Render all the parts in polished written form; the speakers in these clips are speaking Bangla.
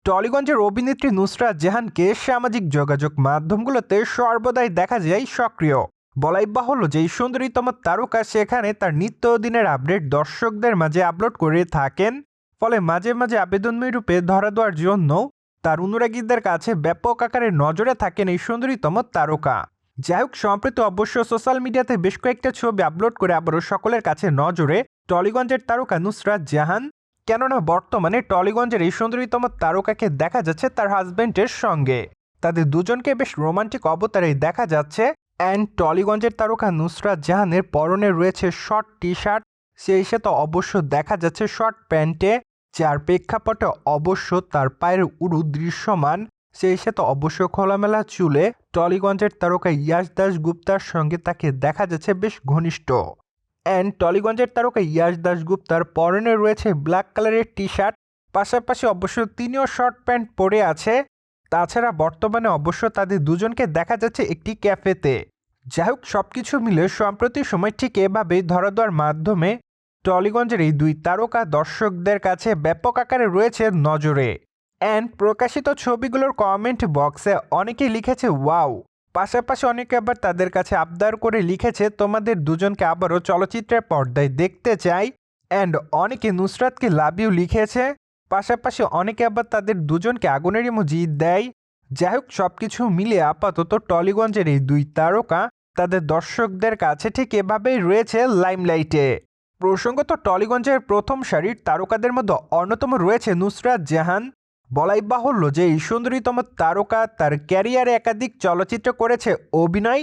টলিগঞ্জের অভিনেত্রী নুসরাত জাহানকে সামাজিক যোগাযোগ মাধ্যমগুলোতে সর্বদাই দেখা যায় সক্রিয়। বলাই বাহুল্য যে এই সুন্দরীতম তারকা সেখানে তার নিত্যদিনের আপডেট দর্শকদের মাঝে আপলোড করে থাকেন, ফলে মাঝে মাঝে আবেদনময়ী রূপে ধরা দেওয়ার জন্য তার অনুরাগীদের কাছে ব্যাপক আকারে নজরে থাকেন এই সুন্দরীতম তারকা। যাই হোক, সম্প্রতি অবশ্য সোশ্যাল মিডিয়াতে বেশ কয়েকটা ছবি আপলোড করে আবারও সকলের কাছে নজরে টলিগঞ্জের তারকা নুসরাত জাহান। কেননা বর্তমানে টলিগঞ্জের এই সুন্দরীতম তারকাকে দেখা যাচ্ছে তার হাজবেন্ডের সঙ্গে। তাদের দুজনকে বেশ রোমান্টিক অবতারেই দেখা যাচ্ছে। অ্যান্ড টলিগঞ্জের তারকা নুসরাত জাহানের পরনে রয়েছে শর্ট টি শার্ট, সেই সাথে অবশ্য দেখা যাচ্ছে শর্ট প্যান্টে, যার প্রেক্ষাপটে অবশ্য তার পায়ের উরু দৃশ্যমান। সেই সাথে অবশ্য খোলামেলা চুলে টলিগঞ্জের তারকা ইয়াশ দাশগুপ্তার সঙ্গে তাকে দেখা যাচ্ছে বেশ ঘনিষ্ঠ। অ্যান্ড টলিগঞ্জের তারকা ইয়াশ দাশগুপ্তার পরনে রয়েছে ব্ল্যাক কালারের টি শার্ট, পাশাপাশি অবশ্য তিনিও শর্ট প্যান্ট পরে আছে। তাছাড়া বর্তমানে অবশ্য তাদের দুজনকে দেখা যাচ্ছে একটি ক্যাফেতে। যাই হোক, সবকিছু মিলে সম্প্রতি সময় ঠিক এভাবেই ধরা দেওয়ার মাধ্যমে টলিগঞ্জের এই দুই তারকা দর্শকদের কাছে ব্যাপক আকারে রয়েছে নজরে। অ্যান্ড প্রকাশিত ছবিগুলোর কমেন্ট বক্সে অনেকেই লিখেছে ওয়াও, পাশাপাশি অনেকে আবার তাদের কাছে আবদার করে লিখেছে তোমাদের দুজনকে আবারও চলচ্চিত্রের পর্দায় দেখতে চাই। অ্যান্ড অনেকে নুসরাতকে লাভ ইউ লিখেছে, পাশাপাশি অনেকে আবার তাদের দুজনকে আগুনের ইমোজি দেয়। যাই হোক, সবকিছু মিলিয়ে আপাতত টলিগঞ্জের এই দুই তারকা তাদের দর্শকদের কাছে ঠিক এভাবেই রয়েছে লাইমলাইটে। প্রসঙ্গত, টলিগঞ্জের প্রথম সারির তারকাদের মধ্যে অন্যতম রয়েছে নুসরাত জাহান। বলাই বাহুল্য যে এই সুন্দরীতম তারকা তার ক্যারিয়ারে একাধিক চলচ্চিত্র করেছে অভিনয়।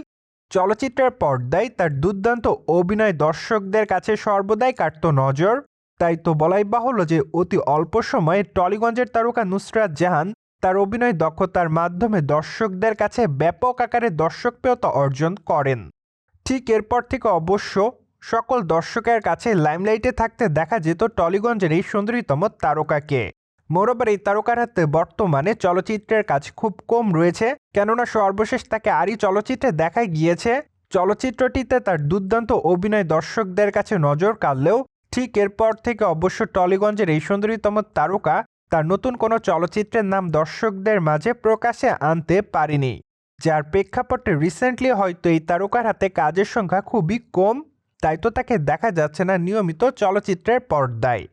চলচ্চিত্রের পর্দায় তার দুর্দান্ত অভিনয় দর্শকদের কাছে সর্বদাই কাটত নজর। তাই তো বলাই বাহুল্য যে অতি অল্প সময়ে টলিগঞ্জের তারকা নুসরাত জাহান তার অভিনয় দক্ষতার মাধ্যমে দর্শকদের কাছে ব্যাপক আকারে দর্শকপ্রিয়তা অর্জন করেন। ঠিক এরপর থেকে অবশ্য সকল দর্শকের কাছে লাইমলাইটে থাকতে দেখা যেত টলিগঞ্জের এই সুন্দরীতম তারকাকে। মোরবার এই তারকার হাতে বর্তমানে চলচ্চিত্রের কাজ খুব কম রয়েছে, কেননা সর্বশেষ তাকে আরই চলচ্চিত্রে দেখা গিয়েছে। চলচ্চিত্রটিতে তার দুর্দান্ত অভিনয় দর্শকদের কাছে নজর কাড়লেও ঠিক এরপর থেকে অবশ্য টলিগঞ্জের এই সুন্দরীতম তারকা তার নতুন কোনো চলচ্চিত্রের নাম দর্শকদের মাঝে প্রকাশে আনতে পারেনি, যার প্রেক্ষাপটে রিসেন্টলি হয়তো এই তারকার হাতে কাজের সংখ্যা খুবই কম, তাই তো তাকে দেখা যাচ্ছে না নিয়মিত চলচ্চিত্রের পর্দায়।